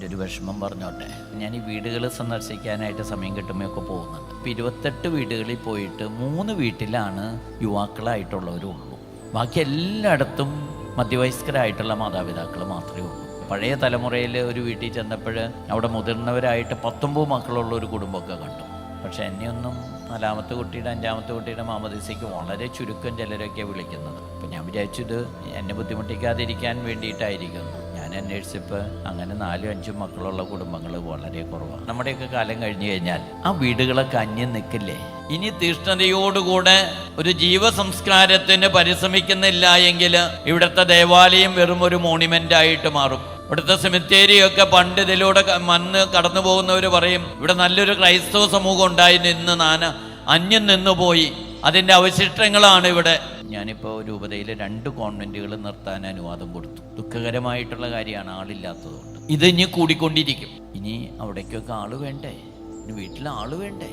എൻ്റെ ഒരു വിഷമം പറഞ്ഞോട്ടെ. ഞാൻ ഈ വീടുകൾ സന്ദർശിക്കാനായിട്ട് സമയം കിട്ടുമ്പോഴൊക്കെ പോകുന്നുണ്ട്. ഇപ്പോൾ 28 വീടുകളിൽ പോയിട്ട് 3 വീട്ടിലാണ് യുവാക്കളായിട്ടുള്ളവരുള്ളൂ. ബാക്കി എല്ലായിടത്തും മധ്യവയസ്കരായിട്ടുള്ള മാതാപിതാക്കൾ മാത്രമേ ഉള്ളൂ. പഴയ തലമുറയിൽ ഒരു വീട്ടിൽ ചെന്നപ്പോൾ അവിടെ മുതിർന്നവരായിട്ട് 19 മക്കളുള്ള ഒരു കുടുംബമൊക്കെ കണ്ടു. പക്ഷെ എന്നെയൊന്നും 4ാമത്തെ കുട്ടിയുടെ 5ാമത്തെ കുട്ടിയുടെ മാമോദീസയ്ക്ക് വളരെ ചുരുക്കം ചിലരൊക്കെ വിളിക്കുന്നത്. അപ്പം ഞാൻ വിചാരിച്ചത് എന്നെ ബുദ്ധിമുട്ടിക്കാതിരിക്കാൻ വേണ്ടിയിട്ടായിരിക്കുന്നു. ഞാൻ അന്വേഷിച്ചപ്പോൾ അങ്ങനെ 4-5 മക്കളുള്ള കുടുംബങ്ങൾ വളരെ കുറവാണ്. നമ്മുടെയൊക്കെ കാലം കഴിഞ്ഞു കഴിഞ്ഞാൽ ആ വീടുകളൊക്കെ അന്യം നിൽക്കില്ലേ? ഇനി തീഷ്ണതയോടുകൂടെ ഒരു ജീവസംസ്കാരത്തിന് പരിശ്രമിക്കുന്നില്ല എങ്കിൽ ഇവിടുത്തെ ദേവാലയം വെറും ഒരു മോണിമെന്റ് ആയിട്ട് മാറും. ഇവിടുത്തെ സെമിത്തേരിയൊക്കെ പണ്ട് ഇതിലൂടെ വന്ന് കടന്നു പോകുന്നവർ പറയും, ഇവിടെ നല്ലൊരു ക്രൈസ്തവ സമൂഹം ഉണ്ടായിരുന്നു, ഇന്ന് അന്യം നിന്നുപോയി, അതിൻ്റെ അവശിഷ്ടങ്ങളാണ് ഇവിടെ. ഞാനിപ്പോൾ രൂപതയിൽ 2 കോൺവെന്റുകൾ നിർത്താൻ അനുവാദം കൊടുത്തു. ദുഃഖകരമായിട്ടുള്ള കാര്യമാണ്, ആളില്ലാത്തതുകൊണ്ട്. ഇത് ഇനി കൂടിക്കൊണ്ടിരിക്കും. ഇനി അവിടേക്കൊക്കെ ആള് വേണ്ടേ? ഇനി വീട്ടിൽ ആള് വേണ്ടേ?